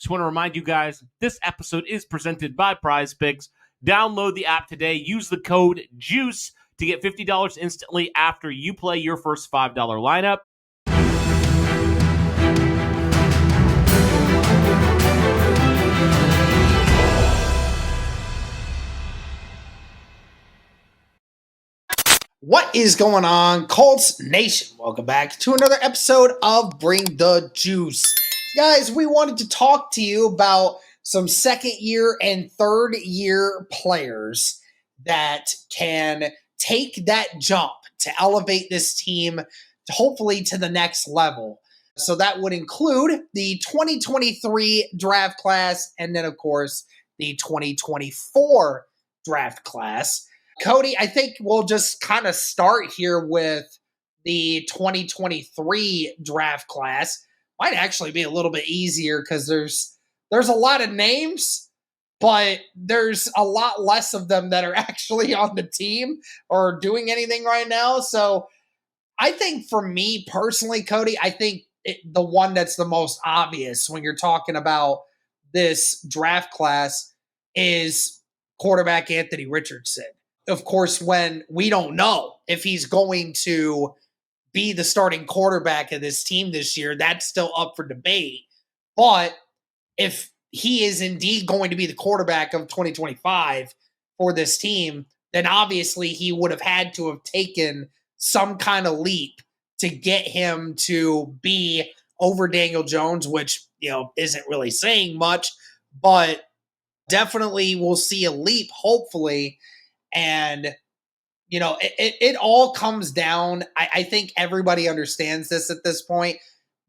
Just want to remind you guys, this episode is presented by Prize Picks. Download the app today. Use the code JUICE to get $50 instantly after you play your first $5 lineup. What is going on, Colts Nation? Welcome back to another episode of Bring the Juice. Guys, we wanted to talk to you about some second-year and third-year players that can take that jump to elevate this team hopefully to the next level. So that would include the 2023 draft class and then, of course, the 2024 draft class. Cody, I think we'll just kind of start here with the 2023 draft class. Might actually be a little bit easier because there's a lot of names, but there's a lot less of them that are actually on the team or doing anything right now. So I think for me personally, Cody, I think the one that's the most obvious when you're talking about this draft class is quarterback Anthony Richardson. Of course, when we don't know if he's going to be the starting quarterback of this team this year, that's still up for debate. But if he is indeed going to be the quarterback of 2025 for this team, then obviously he would have had to have taken some kind of leap to get him to be over Daniel Jones, which, isn't really saying much, but definitely we'll see a leap, hopefully. And, it all comes down. I think everybody understands this at this point.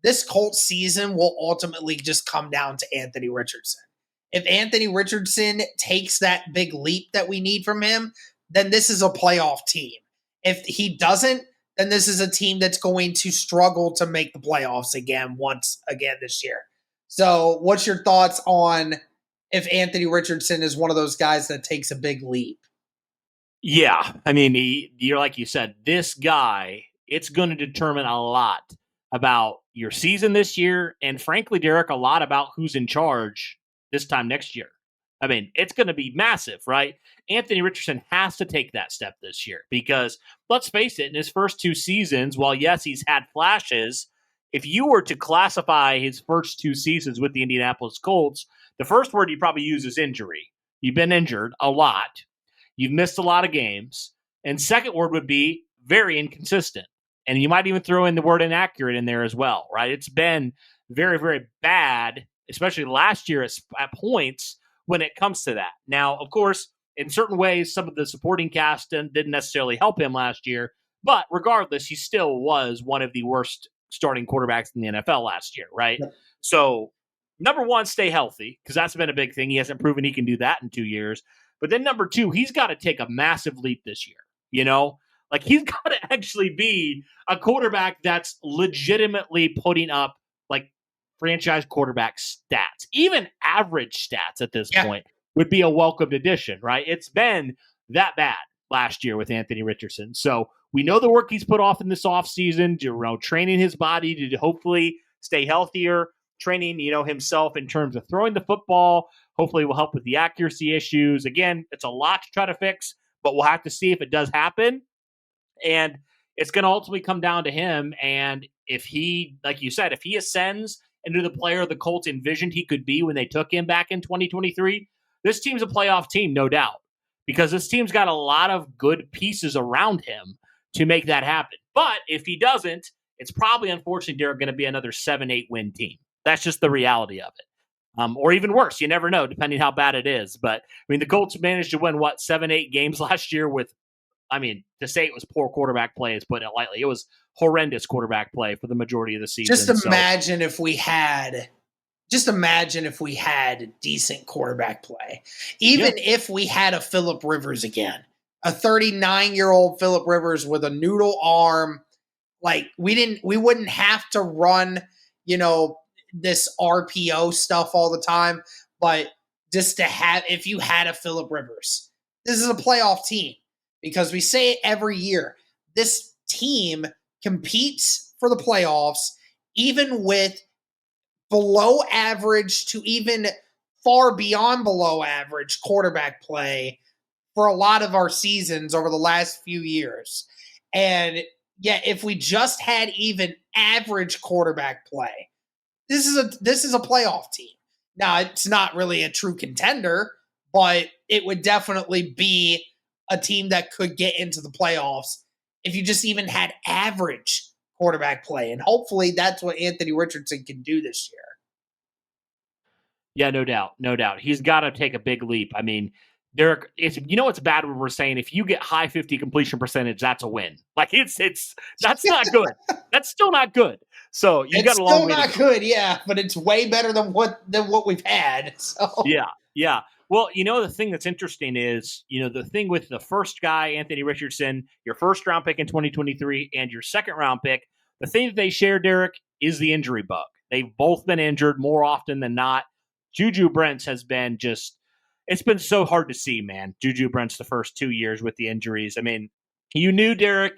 This Colts season will ultimately just come down to Anthony Richardson. If Anthony Richardson takes that big leap that we need from him, then this is a playoff team. If he doesn't, then this is a team that's going to struggle to make the playoffs once again this year. So what's your thoughts on if Anthony Richardson is one of those guys that takes a big leap? Yeah, I mean, you're like you said, this guy, it's going to determine a lot about your season this year, and frankly, Derek, a lot about who's in charge this time next year. I mean, it's going to be massive, right? Anthony Richardson has to take that step this year because, let's face it, in his first two seasons, while yes, he's had flashes, if you were to classify his first two seasons with the Indianapolis Colts, the first word you probably use is injury. You've been injured a lot. You've missed a lot of games. And second word would be very inconsistent. And you might even throw in the word inaccurate in there as well, right? It's been very, very bad, especially last year at points when it comes to that. Now, of course, in certain ways, some of the supporting cast didn't necessarily help him last year. But regardless, he still was one of the worst starting quarterbacks in the NFL last year, right? Yep. So, number one, stay healthy, because that's been a big thing. He hasn't proven he can do that in 2 years. But then number two, he's got to take a massive leap this year, Like, he's got to actually be a quarterback that's legitimately putting up, like, franchise quarterback stats. Even average stats at this point would be a welcomed addition, right? It's been that bad last year with Anthony Richardson. So we know the work he's put off in this offseason, training his body to hopefully stay healthier, training, himself in terms of throwing the football. Hopefully will help with the accuracy issues. Again, it's a lot to try to fix, but we'll have to see if it does happen. And it's going to ultimately come down to him. And if he, like you said, if he ascends into the player the Colts envisioned he could be when they took him back in 2023, this team's a playoff team, no doubt, because this team's got a lot of good pieces around him to make that happen. But if he doesn't, it's probably, unfortunately, Derek, going to be another 7-8 win team. That's just the reality of it. Or even worse, you never know, depending how bad it is. But, the Colts managed to win, 7-8 games last year with, to say it was poor quarterback play is putting it lightly. It was horrendous quarterback play for the majority of the season. Just imagine if we had decent quarterback play. Even if we had a Phillip Rivers again, a 39-year-old Phillip Rivers with a noodle arm, like we wouldn't have to run, this RPO stuff all the time, but just to have, if you had a Phillip Rivers, this is a playoff team because we say it every year. This team competes for the playoffs, even with below average to even far beyond below average quarterback play for a lot of our seasons over the last few years. And yeah, if we just had even average quarterback play, this is a playoff team. Now, it's not really a true contender, but it would definitely be a team that could get into the playoffs if you just even had average quarterback play. And hopefully that's what Anthony Richardson can do this year. Yeah, no doubt, no doubt. He's got to take a big leap. I mean, Derek, it's what's bad when we're saying if you get high 50 completion percentage, that's a win. Like it's that's not good. That's still not good. So you It's got a long still way not to go. good, yeah, but it's way better than what we've had. So Yeah, yeah. Well, the thing that's interesting is, the thing with the first guy, Anthony Richardson, your first round pick in 2023 and your second round pick, the thing that they share, Derek, is the injury bug. They've both been injured more often than not. Juju Brents has been it's been so hard to see, man. Juju Brents the first 2 years with the injuries. I mean, you knew, Derek,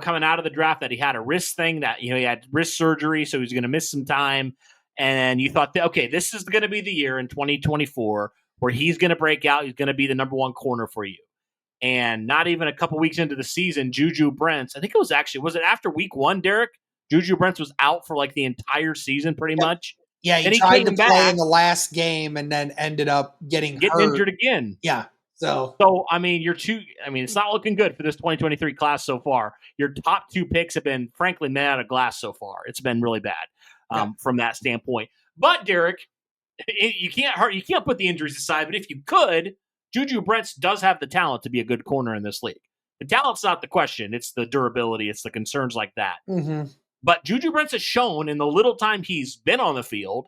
coming out of the draft that he had a wrist thing that, he had wrist surgery, so he was going to miss some time. And you thought, okay, this is going to be the year in 2024 where he's going to break out. He's going to be the number one corner for you. And not even a couple weeks into the season, Juju Brents, I think was it after week 1, Derek? Juju Brents was out for like the entire season pretty yep. much. Yeah, he Then he tried to came play in back, the last game and then ended up getting hurt. injured again. Yeah. So I mean, it's not looking good for this 2023 class so far. Your top 2 picks have been, frankly, made out of glass so far. It's been really bad from that standpoint. But Derek, you can't put the injuries aside. But if you could, Juju Brents does have the talent to be a good corner in this league. The talent's not the question; it's the durability, it's the concerns like that. mm-hmm. But Juju Brents has shown in the little time he's been on the field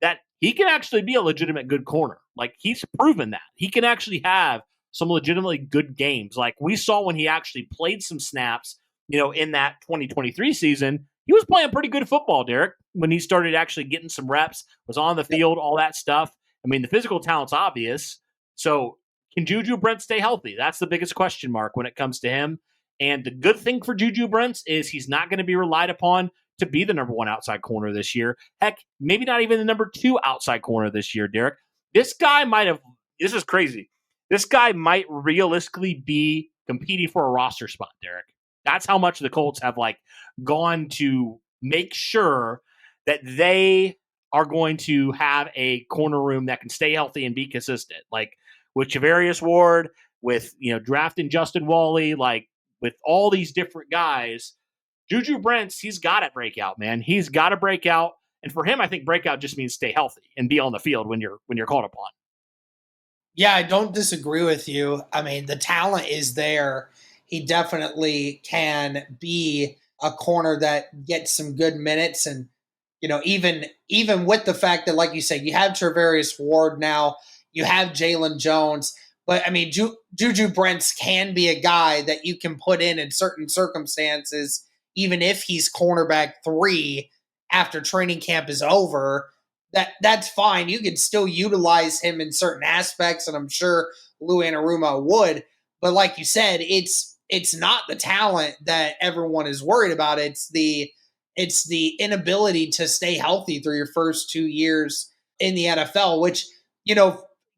that he can actually be a legitimate good corner. Like, he's proven that. He can actually have some legitimately good games. Like we saw when he actually played some snaps, in that 2023 season, he was playing pretty good football, Derek, when he started actually getting some reps, was on the field, all that stuff. I mean, the physical talent's obvious. So can Juju Brents stay healthy? That's the biggest question mark when it comes to him. And the good thing for Juju Brents is he's not going to be relied upon to be the number 1 outside corner this year. Heck, maybe not even the number 2 outside corner this year, Derek. This is crazy. This guy might realistically be competing for a roster spot, Derek. That's how much the Colts have gone to make sure that they are going to have a corner room that can stay healthy and be consistent. Like with Javarius Ward, with drafting Justin Wally, with all these different guys, Juju Brents, he's got to break out, man. He's got to break out. And for him, I think breakout just means stay healthy and be on the field when you're called upon. Yeah, I don't disagree with you. I mean, the talent is there. He definitely can be a corner that gets some good minutes. And, even with the fact that, like you said, you have Travarius Ward now, you have Jalen Jones. But, I mean, Juju Brents can be a guy that you can put in certain circumstances, even if he's cornerback 3 after training camp is over. That's fine. You can still utilize him in certain aspects, and I'm sure Lou Anarumo would. But like you said, it's not the talent that everyone is worried about. It's the inability to stay healthy through your first 2 years in the NFL, which,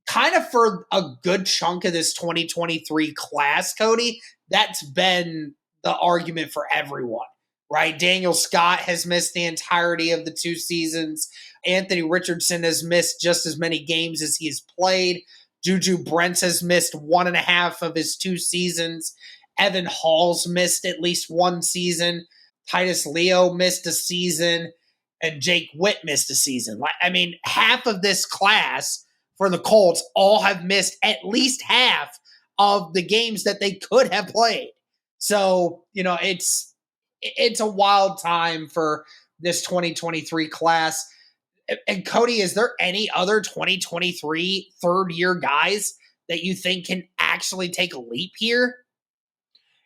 kind of for a good chunk of this 2023 class, Cody, that's been the argument for everyone, right? Daniel Scott has missed the entirety of the 2 seasons. Anthony Richardson has missed just as many games as he's played. Juju Brents has missed 1.5 of his 2 seasons. Evan Hall's missed at least 1 season. Titus Leo missed a season. And Jake Witt missed a season. I mean, half of this class for the Colts all have missed at least half of the games that they could have played. So, it's a wild time for this 2023 class. And Cody, is there any other 2023 third-year guys that you think can actually take a leap here?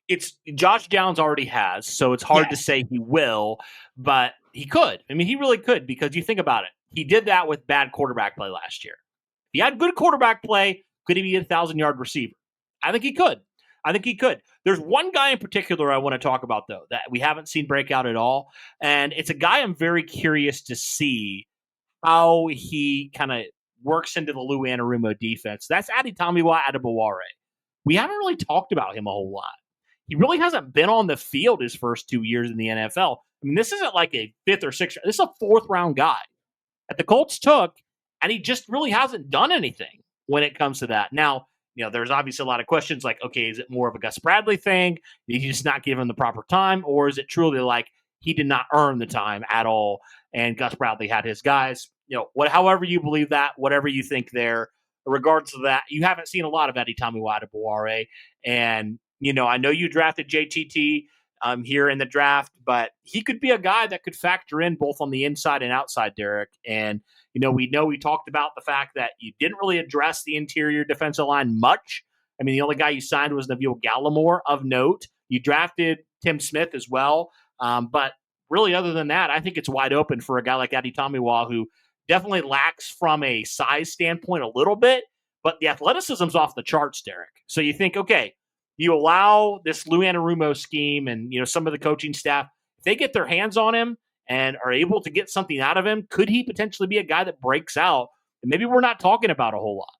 It's Josh Downs already has, so it's hard to say he will, but he could. I mean, he really could, because you think about it. He did that with bad quarterback play last year. If he had good quarterback play, could he be a 1,000-yard receiver? I think he could. There's one guy in particular I want to talk about, though, that we haven't seen break out at all, and it's a guy I'm very curious to see how he kind of works into the Lou Anarumo defense. That's Adetomiwa Adebaware. We haven't really talked about him a whole lot. He really hasn't been on the field his first 2 years in the NFL. I mean, this isn't like a fifth or sixth. This is a fourth round guy that the Colts took, and he just really hasn't done anything when it comes to that. Now, there's obviously a lot of questions like, okay, is it more of a Gus Bradley thing? Did he just not give him the proper time? Or is it truly like he did not earn the time at all and Gus Bradley had his guys? However you believe that, whatever you think there, regardless of that, you haven't seen a lot of Adetomiwa Adebaware. And, I know you drafted JTT here in the draft, but he could be a guy that could factor in both on the inside and outside, Derek. And, we talked about the fact that you didn't really address the interior defensive line much. I mean, the only guy you signed was Neville Gallimore of note. You drafted Tim Smith as well. But really, other than that, I think it's wide open for a guy like Adetomiwa, who definitely lacks from a size standpoint a little bit, but the athleticism's off the charts, Derek. So you think, okay, you allow this Lou Anarumo scheme and, some of the coaching staff, if they get their hands on him and are able to get something out of him, could he potentially be a guy that breaks out? And maybe we're not talking about a whole lot.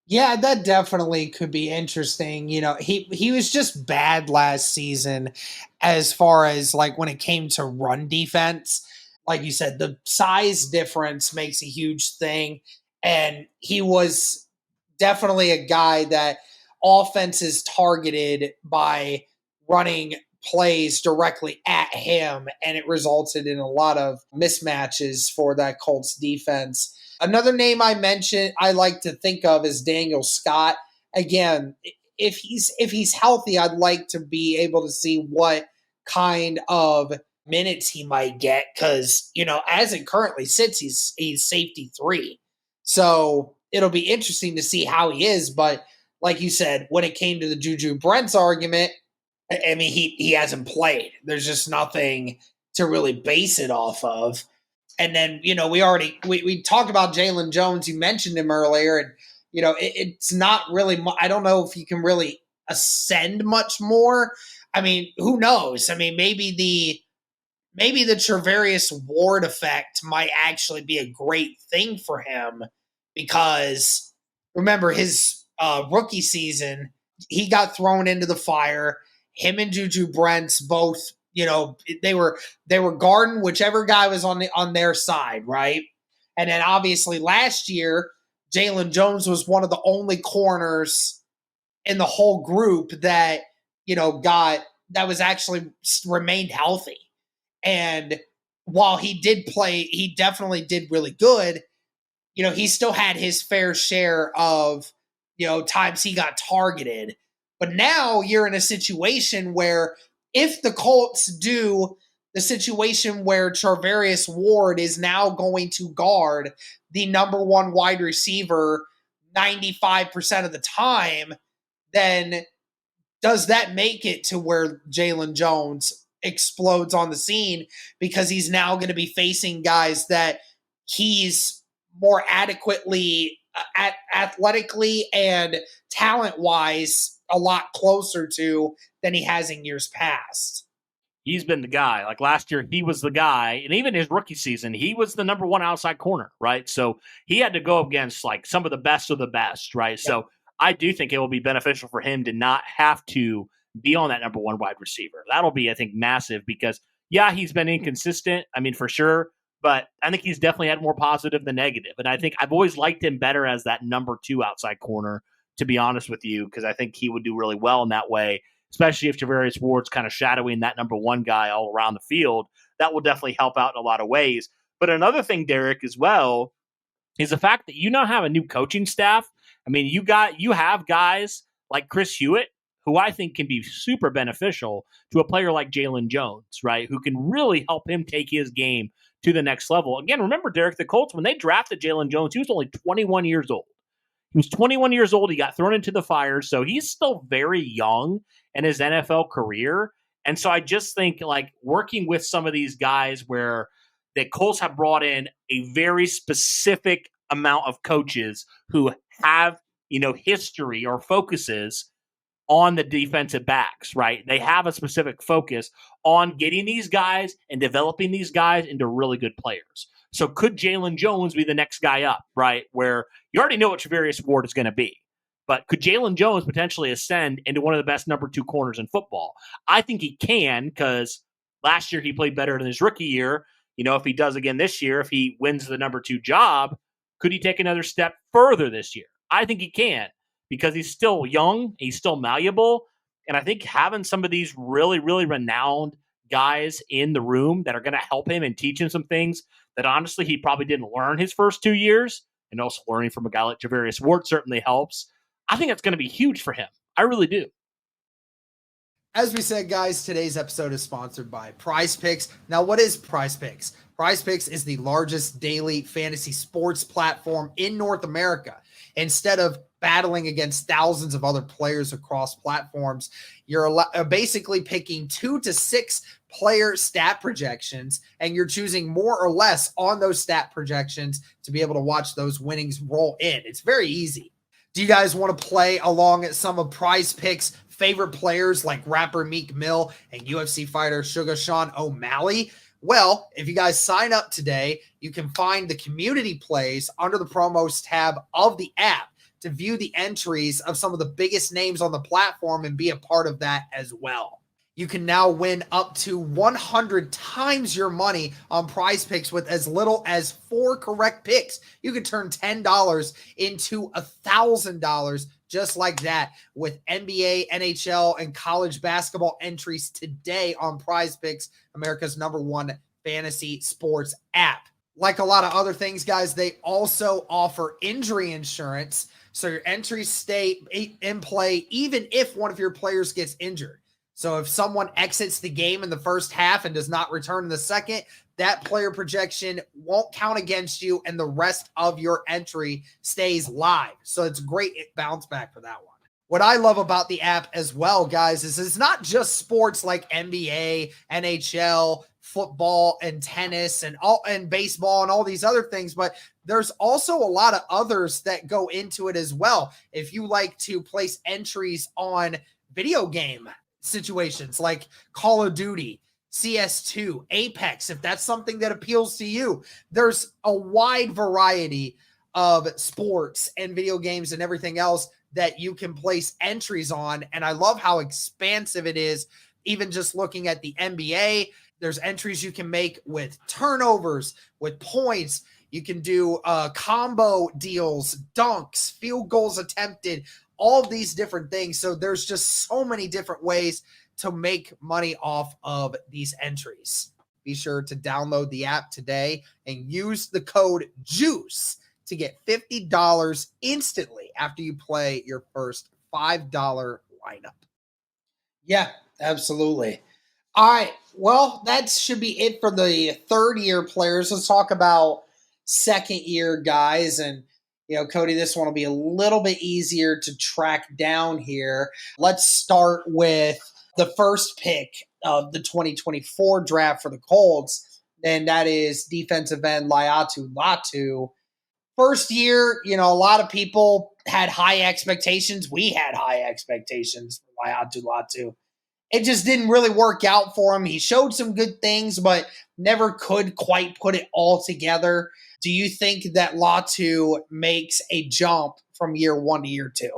Yeah, that definitely could be interesting. He was just bad last season as far as like when it came to run defense. Like you said, the size difference makes a huge thing. And he was definitely a guy that offenses targeted by running plays directly at him, and it resulted in a lot of mismatches for that Colts defense. Another name I like to think of is Daniel Scott. Again, if he's healthy, I'd like to be able to see what kind of minutes he might get, because as it currently sits, he's safety 3. So it'll be interesting to see how he is. But like you said, when it came to the Juju Brents argument, I mean, he hasn't played. There's just nothing to really base it off of. And then, we talked about Jalen Jones. You mentioned him earlier, and, it's not really, I don't know if you can really ascend much more. I mean, who knows? I mean, maybe the Travarius Ward effect might actually be a great thing for him, because remember his rookie season, he got thrown into the fire. Him and Juju Brents both, they were guarding whichever guy was on their side, right? And then obviously last year, Jalen Jones was one of the only corners in the whole group that was actually remained healthy. And while he did play, he definitely did really good. He still had his fair share of times he got targeted. But now you're in a situation where if the Colts do the situation where Charvarius Ward is now going to guard the number one wide receiver 95% of the time, then does that make it to where Jalen Jones explodes on the scene, because he's now going to be facing guys that he's more adequately, athletically and talent-wise, a lot closer to than he has in years past? He's been the guy. Like last year, he was the guy. And even his rookie season, he was the number one outside corner, right? So he had to go against like some of the best of the best, right? Yep. So I do think it will be beneficial for him to not have to be on that number one wide receiver. That'll be, I think, massive, because, yeah, he's been inconsistent. I mean, for sure. But I think he's definitely had more positive than negative. And I think I've always liked him better as that number 2 outside corner, to be honest with you, because I think he would do really well in that way, especially if Javarius Ward's kind of shadowing that number 1 guy all around the field. That will definitely help out in a lot of ways. But another thing, Derek, as well, is the fact that you now have a new coaching staff. I mean, you have guys like Chris Hewitt, who I think can be super beneficial to a player like Jalen Jones, right? Who can really help him take his game to the next level. Again, remember, Derek, the Colts, when they drafted Jalen Jones, he was only 21 years old. He was 21 years old. He got thrown into the fire. So he's still very young in his NFL career. And so I just think like working with some of these guys where the Colts have brought in a very specific amount of coaches who have, history or focuses on the defensive backs, right? They have a specific focus on getting these guys and developing these guys into really good players. So could Jalen Jones be the next guy up, right? Where you already know what Travarius Ward is going to be. But could Jalen Jones potentially ascend into one of the best number 2 corners in football? I think he can, because last year he played better than his rookie year. If he does again this year, if he wins the number 2 job, could he take another step further this year? I think he can, because he's still young, he's still malleable, and I think having some of these really, really renowned guys in the room that are going to help him and teach him some things that honestly he probably didn't learn his first 2 years, and also learning from a guy like Javarius Ward certainly helps. I think that's going to be huge for him. I really do. As we said, guys, today's episode is sponsored by Prize Picks. Now, what is Prize Picks? Prize Picks is the largest daily fantasy sports platform in North America. Instead of battling against thousands of other players across platforms, you're basically picking 2 to 6 player stat projections, and you're choosing more or less on those stat projections to be able to watch those winnings roll in. It's very easy. Do you guys want to play along at some of Prize Picks' favorite players like rapper Meek Mill and UFC fighter Sugar Sean O'Malley? Well, if you guys sign up today, you can find the community plays under the promos tab of the app to view the entries of some of the biggest names on the platform and be a part of that as well. You can now win up to 100 times your money on Prize Picks with as little as 4 correct picks. You can turn $10 into $1,000 just like that with NBA, NHL, and college basketball entries today on Prize Picks, America's #1 fantasy sports app. Like a lot of other things, guys, they also offer injury insurance, so your entries stay in play even if one of your players gets injured. So if someone exits the game in the first half and does not return in the second, that player projection won't count against you, and the rest of your entry stays live. So it's great bounce back for that one. What I love about the app as well, guys, is it's not just sports like NBA, NHL, football, and tennis, and baseball, and all these other things, but there's also a lot of others that go into it as well. If you like to place entries on video game situations like Call of Duty, CS2, Apex, if that's something that appeals to you, there's a wide variety of sports and video games and everything else that you can place entries on. And I love how expansive it is. Even just looking at the NBA, there's entries you can make with turnovers, with points. You can do combo deals, dunks, field goals attempted, all of these different things. So there's just so many different ways to make money off of these entries. Be sure to download the app today and use the code JUICE to get $50 instantly after you play your first $5 lineup. Yeah, absolutely. All right. Well, that should be it for the third-year players. Let's talk about second-year guys. And Cody, this one will be a little bit easier to track down here. Let's start with the first pick of the 2024 draft for the Colts, and that is defensive end Laiatu Latu. First year, a lot of people had high expectations. We had high expectations for Laiatu Latu. It just didn't really work out for him. He showed some good things, but never could quite put it all together. Do you think that Latu makes a jump from year 1 to year 2?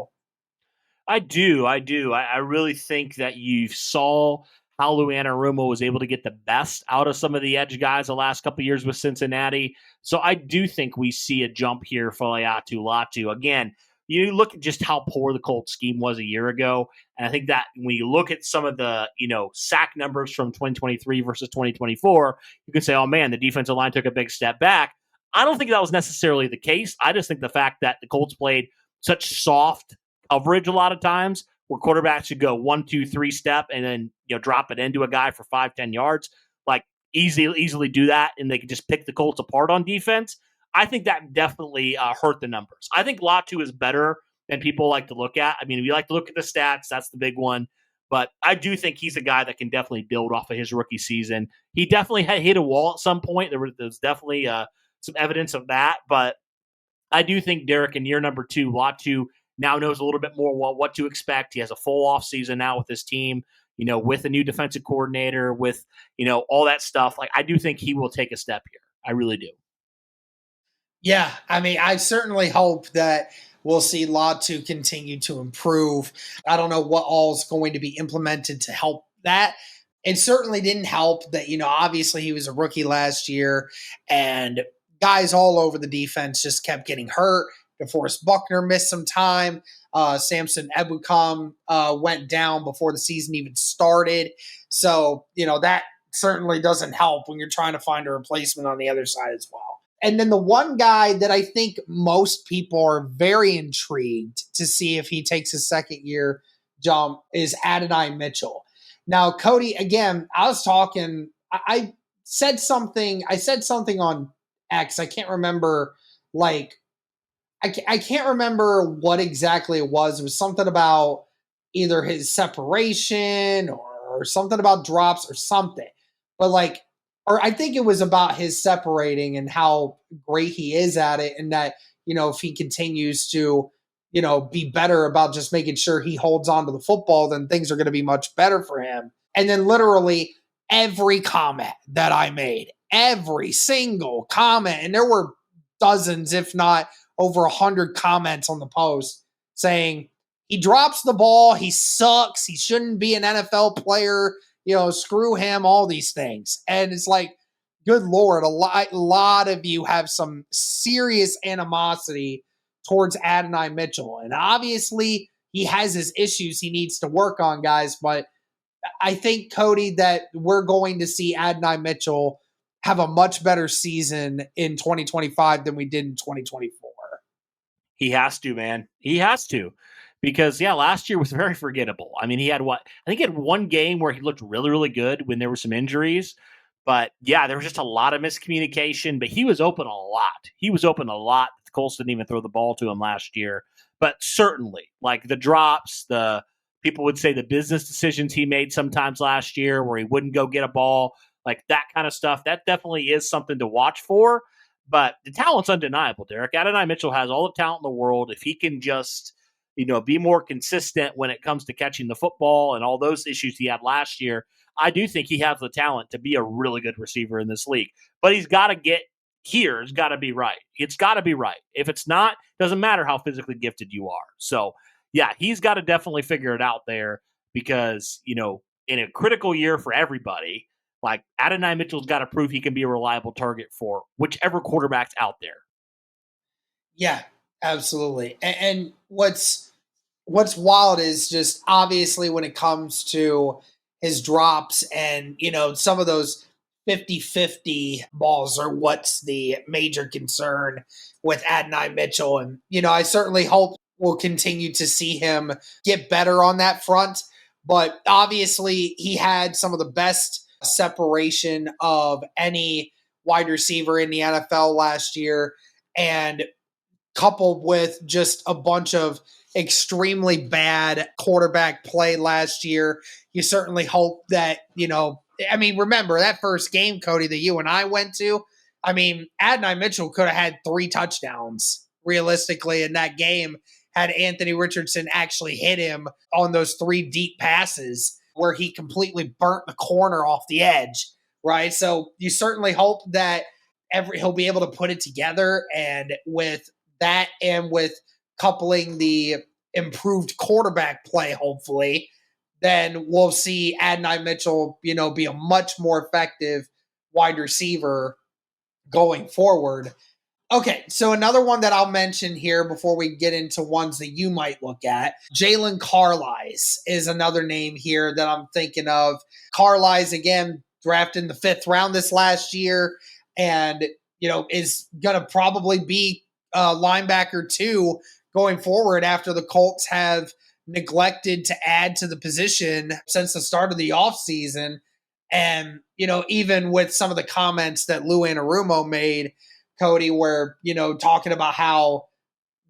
I do. I really think that you saw how Lou Anarumo was able to get the best out of some of the edge guys the last couple of years with Cincinnati. So I do think we see a jump here for Laiatu Latu. Again, you look at just how poor the Colts scheme was a year ago, and I think that when you look at some of the sack numbers from 2023 versus 2024, you can say, oh man, the defensive line took a big step back. I don't think that was necessarily the case. I just think the fact that the Colts played such soft coverage a lot of times, where quarterbacks should go 1, 2, 3 step and then drop it into a guy for 5-10 yards, like easily do that, and they could just pick the Colts apart on defense. I think that definitely hurt the numbers. I think Latu is better than people like to look at. I mean, we like to look at the stats. That's the big one. But I do think he's a guy that can definitely build off of his rookie season. He definitely had hit a wall at some point. There's definitely some evidence of that. But I do think, Derek, in year number 2, Latu now knows a little bit more what to expect. He has a full off season now with his team, with a new defensive coordinator, with, all that stuff. Like, I do think he will take a step here. I really do. Yeah, I mean, I certainly hope that we'll see Latu continue to improve. I don't know what all is going to be implemented to help that. It certainly didn't help that, obviously he was a rookie last year and guys all over the defense just kept getting hurt. DeForest Buckner missed some time. Samson Ebukam went down before the season even started. So, that certainly doesn't help when you're trying to find a replacement on the other side as well. And then the one guy that I think most people are very intrigued to see if he takes a second year jump is Adonai Mitchell. Now, Cody, again, I was talking, I said something, on X. I can't remember, like, I can't remember what exactly it was. It was something about either his separation or something about drops or something. But like, or I think it was about his separating and how great he is at it, and that if he continues to be better about just making sure he holds on to the football, then things are going to be much better for him. And then literally every comment that I made, every single comment, and there were dozens, if not over 100 comments on the post saying he drops the ball, he sucks, he shouldn't be an NFL player, screw him, all these things. And it's like, good Lord, a lot of you have some serious animosity towards Adonai Mitchell. And obviously, he has his issues he needs to work on, guys. But I think, Cody, that we're going to see Adonai Mitchell have a much better season in 2025 than we did in 2024. He has to, man. He has to. Because, yeah, last year was very forgettable. I mean, he had what? I think he had one game where he looked really, really good when there were some injuries. But, yeah, there was just a lot of miscommunication. But he was open a lot. He was open a lot. The Colts didn't even throw the ball to him last year. But certainly, like the drops, the people would say the business decisions he made sometimes last year where he wouldn't go get a ball, like that kind of stuff, that definitely is something to watch for. But the talent's undeniable, Derek. Adonai Mitchell has all the talent in the world. If he can just, be more consistent when it comes to catching the football and all those issues he had last year, I do think he has the talent to be a really good receiver in this league. But he's got to get here. It's got to be right. It's got to be right. If it's not, doesn't matter how physically gifted you are. So, yeah, he's got to definitely figure it out there because, in a critical year for everybody, like Adonai Mitchell's got to prove he can be a reliable target for whichever quarterback's out there. Yeah, absolutely. And what's wild is just obviously when it comes to his drops and some of those 50-50 balls are what's the major concern with Adonai Mitchell. And I certainly hope we'll continue to see him get better on that front. But obviously, he had some of the best separation of any wide receiver in the NFL last year. And coupled with just a bunch of extremely bad quarterback play last year, you certainly hope that, I mean, remember that first game, Cody, that you and I went to? I mean, Adonai Mitchell could have had 3 touchdowns realistically in that game had Anthony Richardson actually hit him on those 3 deep passes where he completely burnt the corner off the edge, right? So you certainly hope that he'll be able to put it together, and with that and with coupling the improved quarterback play, hopefully, then we'll see Adonai Mitchell, be a much more effective wide receiver going forward. Okay, so another one that I'll mention here before we get into ones that you might look at, Jalen Carlies is another name here that I'm thinking of. Carlies, again, drafted in the 5th round this last year, and is going to probably be linebacker 2 going forward after the Colts have neglected to add to the position since the start of the offseason. And, even with some of the comments that Lou Anarumo made, Cody, where, talking about how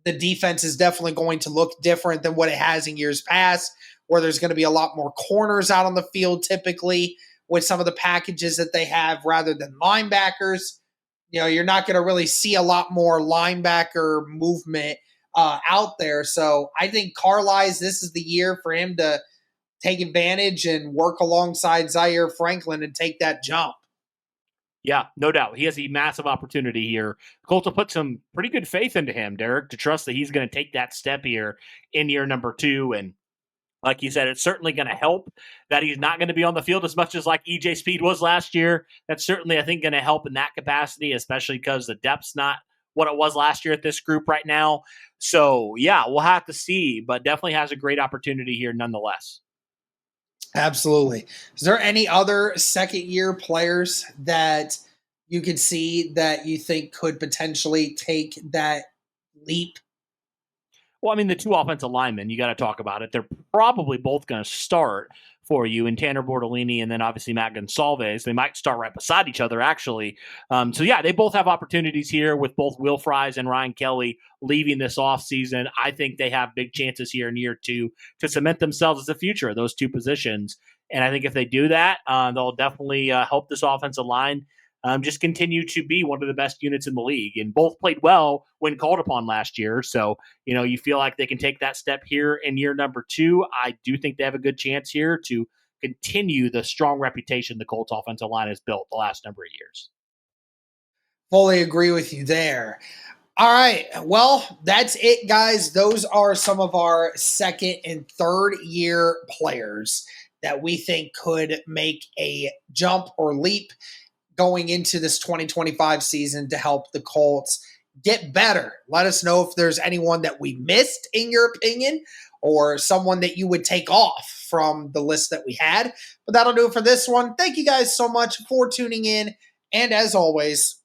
the defense is definitely going to look different than what it has in years past, where there's going to be a lot more corners out on the field typically with some of the packages that they have rather than linebackers. You're not going to really see a lot more linebacker movement out there. So I think Carlies, this is the year for him to take advantage and work alongside Zaire Franklin and take that jump. Yeah, no doubt. He has a massive opportunity here. Colts will put some pretty good faith into him, Derek, to trust that he's going to take that step here in year number 2. And like you said, it's certainly going to help that he's not going to be on the field as much as like EJ Speed was last year. That's certainly, I think, going to help in that capacity, especially because the depth's not what it was last year at this group right now. So, yeah, we'll have to see, but definitely has a great opportunity here nonetheless. Absolutely. Is there any other second year players that you could see that you think could potentially take that leap? Well, I mean, the 2 offensive linemen, you got to talk about it. They're probably both going to start for you in Tanner Bortolini and then obviously Matt Gonsalves. They might start right beside each other, actually. So, yeah, they both have opportunities here with both Will Fries and Ryan Kelly leaving this offseason. I think they have big chances here in year 2 to cement themselves as the future of those 2 positions. And I think if they do that, they'll definitely help this offensive line just continue to be one of the best units in the league. And both played well when called upon last year. So, you feel like they can take that step here in year number 2. I do think they have a good chance here to continue the strong reputation the Colts offensive line has built the last number of years. Fully agree with you there. All right. Well, that's it, guys. Those are some of our second and third year players that we think could make a jump or leap going into this 2025 season to help the Colts get better. Let us know if there's anyone that we missed in your opinion or someone that you would take off from the list that we had. But that'll do it for this one. Thank you guys so much for tuning in. And as always,